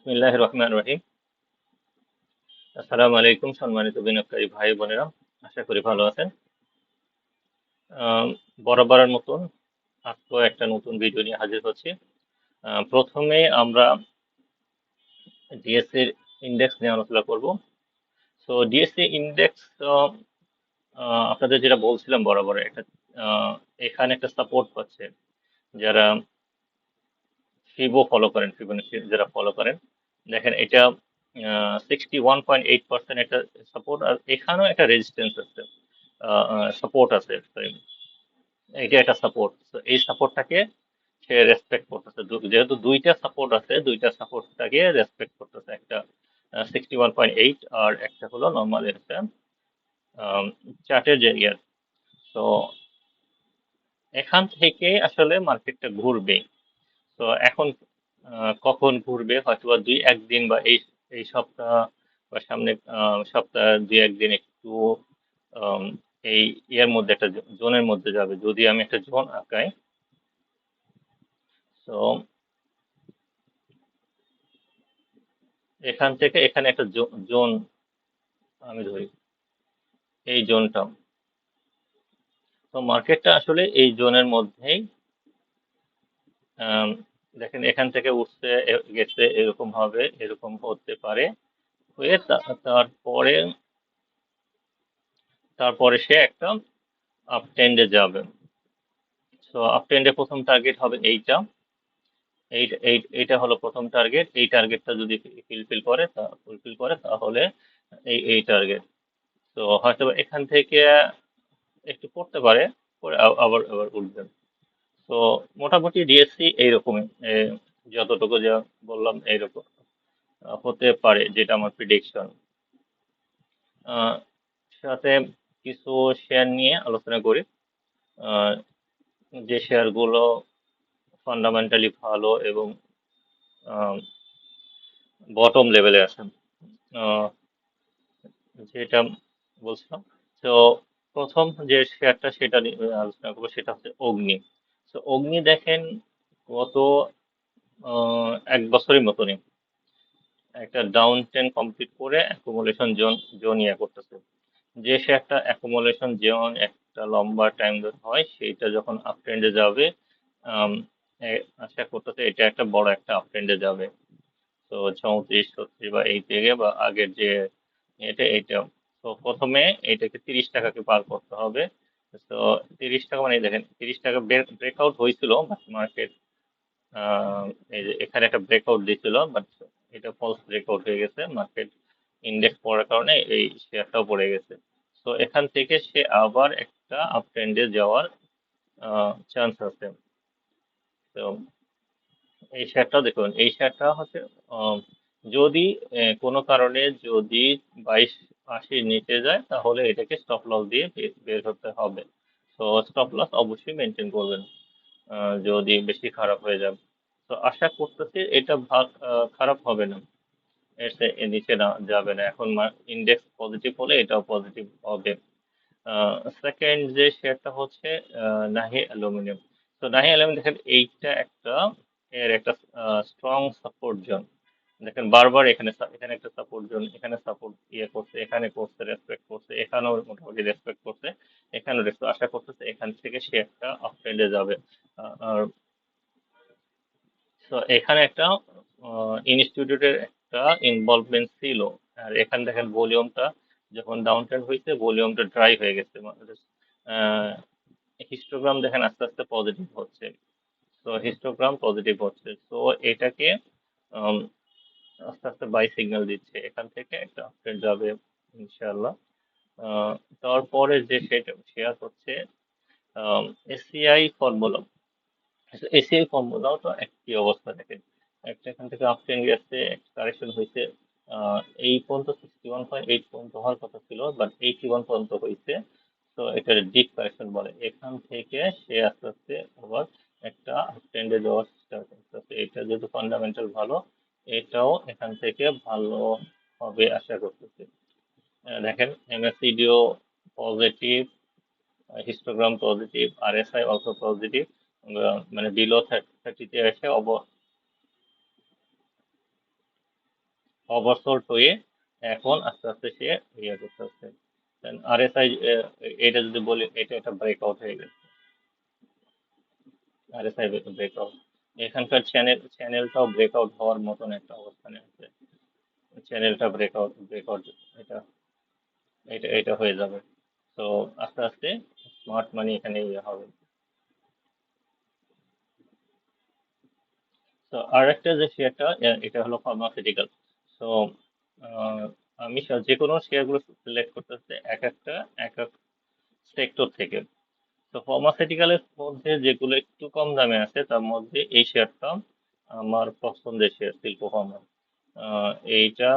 বিসমিল্লাহির রহমানির রহিম। আসসালামু আলাইকুম সম্মানিত বিনিয়োগকারী ভাই বোনেরা। আশা করি ভালো আছেন। আম বরাবরের মতন আজকেও একটা নতুন ভিডিও নিয়ে হাজির হচ্ছি। প্রথমে আমরা ডিএসসির ইনডেক্স নিয়ে আলোচনা করব। সো ডিএসসি ইনডেক্স আ আ আপনাদের যেটা বলছিলাম বরাবর একটা আ এখানে একটা সাপোর্ট পাচ্ছে। যারা ফিবো ফলো করেন, ফিবোনাচি যারা ফলো করেন, দেখেন এটা 61.8% একটা সাপোর্ট আর এখানেও একটা রেজিস্ট্যান্স আছে। সাপোর্ট আছে, সরি, এটা একটা সাপোর্ট। তো এই সাপোর্টটাকে সে রেসপেক্ট করতেছে। যেহেতু দুইটা সাপোর্ট আছে, দুইটা সাপোর্টটাকে রেসপেক্ট করতেছে। একটা 61.8 আর একটা হলো নর্মাল একটা চার্টের যে ইয়ার। তো এখান থেকে আসলে মার্কেটটা ঘুরবে। তো এখন কখন ঘুরবে হয়তোবা দুই একদিন বা এই সপ্তাহ বা সামনে সপ্তাহ দুই একদিন একটু আম, এই ইয়ের মধ্যে একটা জোনের মধ্যে যাবে। যদি আমি একটা জোন আঁকাই, তো এখান থেকে এখানে একটা জোন আমি ধরি, এই জোনটা। তো মার্কেটটা আসলে এই জোনের মধ্যেই আম, দেখেন এখান থেকে উঠছে গেছে, এরকম হবে, এরকম হতে পারে, হয়ে তারপরে তারপরে সে একটা আপ ট্রেন্ডে যাবে। সো আপ ট্রেন্ডে প্রথম টার্গেট হবে এইটা। এইটা হলো প্রথম টার্গেট। এই টার্গেটটা যদি ফুলফিল করে তাহলে এই টার্গেট। তো হয়তো এখান থেকে একটু পড়তে পারে, পরে আবার আবার উঠবে। তো মোটামুটি ডিএসসি এইরকমই, যতটুকু যা বললাম এইরকম হতে পারে, যেটা আমার প্রিডিকশন। সাথে কিছু শেয়ার নিয়ে আলোচনা করি। আহ, যে শেয়ারগুলো ফান্ডামেন্টালি ভালো এবং বটম লেভেলে আছে, আহ, যেটা বলছিলাম। তো প্রথম যে শেয়ারটা সেটা নিয়ে আলোচনা করবো, সেটা হচ্ছে অগ্নি। তো অগ্নি দেখেন গত এক বছরের মতনই একটা ডাউন ট্রেন্ড কমপ্লিট করে অ্যাকুমুলেশন জোন ইয়ে করতেছে। যে শেয়ারটা অ্যাকুমুলেশন জোন একটা লম্বা টাইম ধরে হয়, সেইটা যখন আপ ট্রেন্ডে যাবে, আম, আশা করতেছে এটা একটা বড় একটা আপ ট্রেন্ডে যাবে। তো 34 36 বা এই থেকে বা আগের যে এইটা। তো প্রথমে এটাকে 30 টাকাকে পার করতে হবে। তো 30 টাকা মানে এই দেখেন 30 টাকা ব্রেকআউট হয়েছিল, বাট মার্কেট এই যে এখানে একটা ব্রেকআউট দিয়েছিল, বাট এটা ফলস ব্রেকআউট হয়ে গেছে। মার্কেট ইন্ডেক্স পড়ার কারণে এই শেয়ারটাও পড়ে গেছে। তো এখান থেকে সে আবার একটা আপ ট্রেন্ডে যাওয়ার চান্স আছে। তো এই শেয়ারটাও দেখুন, এই শেয়ারটা হচ্ছে আহ, যদি কোনো কারণে যদি 2280 নিচে যায়, তাহলে এটাকে স্টপ লস দিয়ে বের হতে হবে। তো স্টপ লস অবশ্যই মেনটেন করবেন যদি বেশি খারাপ হয়ে যায়। তো আশা করতেছি এটা খারাপ হবে না, এর নিচে না যাবে না। এখন ইন্ডেক্স পজিটিভ হলে এটাও পজিটিভ হবে। সেকেন্ড যে শেয়ারটা হচ্ছে নাহি অ্যালুমিনিয়াম। তো নাহি অ্যালুমিনিয়াম দেখেন এইটা একটা এর একটা স্ট্রং সাপোর্ট জোন। দেখেন বারবার এখানে একটা সাপোর্ট জোন, এখানে সাপোর্ট ইয়ে করছে, এখানে করছে, রেসপেক্ট করছে, এখানেও মোটামুটি রেসপেক্ট করছে, এখানেও রেসপেক্ট। আশা করতেছে এখান থেকে সে একটা আপ ট্রেন্ডে যাবে। আর তো এখানে একটা ইনস্টিটিউটের একটা ইনভলভমেন্ট ছিল। আর এখানে দেখেন ভলিউমটা যখন ডাউন ট্রেন্ড হয়েছে, ভলিউমটা ড্রাই হয়ে গেছে। হিস্টোগ্রাম দেখেন আস্তে আস্তে পজিটিভ হচ্ছে। তো হিস্টোগ্রাম পজিটিভ হচ্ছে, তো এটাকে আম, আস্তে আস্তে বাই সিগন্যাল দিচ্ছে, এখান থেকে একটা আপট্রেন্ড যাবে ইনশাআল্লাহ। আহ, তারপরে যে শেয়ার হচ্ছে এসিআই ফর্মুলা। এসিআই ফর্মুলাও তো একই অবস্থা দেখেন, একটা এখান থেকে আপ ট্রেন্ড গেছে, একটা কারেকশন হয়েছে। আহ, এই পর্যন্ত 61.8 পর্যন্ত হওয়ার কথা ছিল, বাট 81 পর্যন্ত হয়েছে। তো এটা ডিপ কারেকশন বলে। এখান থেকে সে আস্তে আস্তে আবার একটা আপ ট্রেন্ডে যাওয়ার চেষ্টা করতেছে। এটা যেহেতু ফান্ডামেন্টাল ভালো, এটাও এখান থেকে ভালো হবে আশা করতেছি। দেখেন এমএসসিডিও positive, histogram positive, RSI also positive. মানে বিলো 30-তে এসে। ওভারসোল্ড হয়ে এখন আস্তে আস্তে সে ইয়ে করতেছে। আরএসআই, এটা যদি বলি, এটা একটা ব্রেকআউট হয়ে গেছে। আরএসআই ব্রেকআউট, এখানকার চ্যানেলটাও ব্রেকআউট হওয়ার মতন একটা অবস্থানে আছে। চ্যানেলটা ব্রেকআউট, এটা এটা এটা হয়ে যাবে। তো আস্তে আস্তে স্মার্ট মানি এখানে ইয়ে হবে। তো আর একটা যে শেয়ারটা, এটা হলো ফার্মাসিউটিক্যাল। তো আমি যে কোনো শেয়ারগুলো সিলেক্ট করতেছে এক একটা এক এক সেক্টর থেকে। তো ফার্মাসিউটিক্যালের মধ্যে যেগুলো একটু কম দামে আছে তার মধ্যে এই শেয়ারটা আমার পছন্দের শেয়ার, শিল্প ফার্মা। এইটা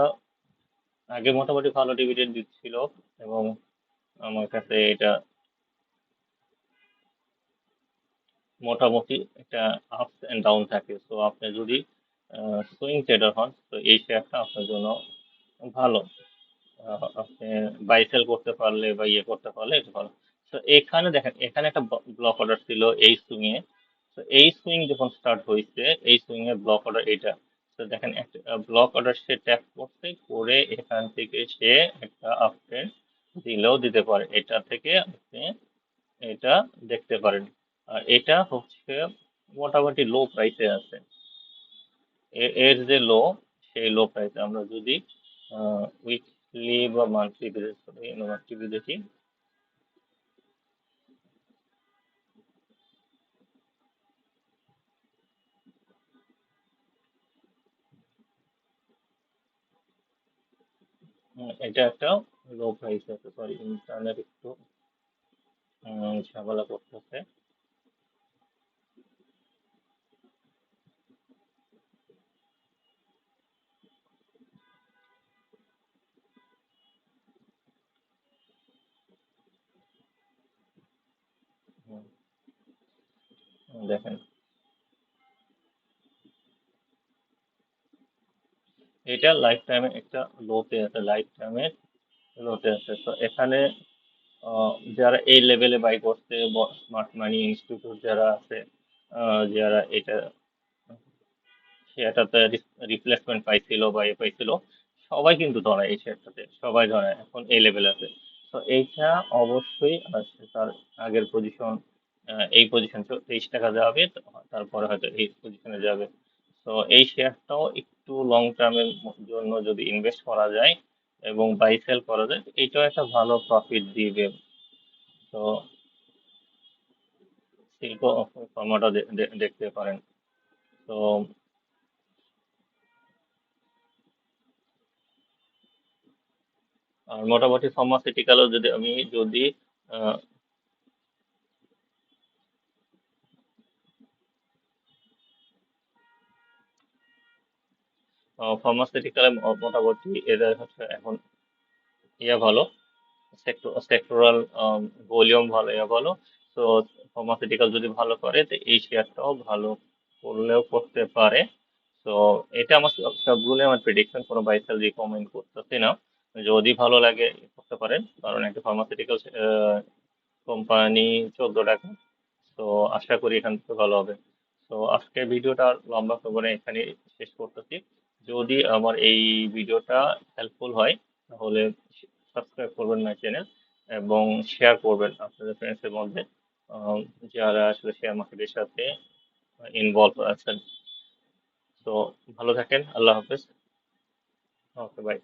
আগে মোটামুটি ভালো ডিভিডেন্ড দিচ্ছিল, এবং আমার কাছে এটা মোটামুটি একটা আপস এন্ড ডাউন থাকে। তো আপনি যদি সুইং ট্রেডার হন, তো এই শেয়ারটা আপনার জন্য ভালো। আপনি বাই সেল করতে পারলে বা ইয়ে করতে পারলে এটা ভালো। তো এখানে দেখেন, এখানে একটা ব্লক অর্ডার ছিল এই সুইং এ। তো এই সুইং যখন স্টার্ট হয়েছে, এই সুইং এর ব্লক অর্ডার এটা। তো দেখেন, একটা ব্লক অর্ডার সে ট্যাপ করতে করে এখান থেকে সে একটা আপ ট্রেন্ড দিলেও দিতে পারে। এটা থেকে আপনি এটা দেখতে পারেন। আর এটা হচ্ছে মোটামুটি লো প্রাইসে আছে। এর যে লো, সেই লো প্রাইসে আমরা যদি উইকলি বা মান্থলি বেসিস মান্থলি দেখি, এটা একটা লো প্রাইস আছে। সরি, ইন্টারনেট একটু ঝামেলা করতেছে। হুম, দেখেন, এটা লাইফ টাইমে একটা লোতে আছে, লাইফ টাইমের লোতে আছে। তো এখানে যারা এই লেভেলে বাই করছে, স্মার্ট মানি ইনস্টিটিউট যারা আছে, যারা এটা শেয়ারটাতে রিপ্লেসমেন্ট পাইছিল বা ইয়ে পাইছিল, সবাই কিন্তু ধরে এই শেয়ারটাতে, সবাই ধরে এখন এই লেভেল আছে। তো এইটা অবশ্যই তার আগের পজিশন, এই পজিশন 23 টাকা যাবে, তারপরে হয়তো এই পজিশনে যাবে। তো এই শেয়ারটাও একটু লং টার্মের জন্য যদি ইনভেস্ট করা যায় এবং বাই সেল করা যায়, এইটাও একটা ভালো প্রফিট দিবে। তো শিল্প ফার্মাটা দেখতে পারেন। তো আর মোটামুটি ফার্মাসিউটিক্যালও যদি আমি যদি ফার্মাসিউটিক্যালে মোটামুটি এদের হচ্ছে এখন ইয়ে ভালো, সেক্টরাল ভলিউম ভালো, ইয়ে ভালো। তো ফার্মাসিউটিক্যাল যদি ভালো করে, তো এই শেয়ারটাও ভালো করলেও করতে পারে। তো এটা আমার সবগুলো আমার প্রেডিকশন, কোনো বাই সেল রিকমেন্ড করতেছি না। যদি ভালো লাগে করতে পারেন, কারণ একটা ফার্মাসিউটিক্যাল কোম্পানি 14 টাকা। তো আশা করি এখান থেকে ভালো হবে। তো আজকে ভিডিওটা আর লম্বা করবো না, এখানে শেষ করতেছি। যদি আমার এই ভিডিওটা হেল্পফুল হয়, তাহলে সাবস্ক্রাইব করবেন মাই চ্যানেল, এবং শেয়ার করবেন আপনাদের ফ্রেন্ডসের মধ্যে, যারা আসলে শেয়ার মার্কেটের সাথে ইনভলভ আছেন। তো ভালো থাকেন, আল্লাহ হাফেজ। ওকে, বাই।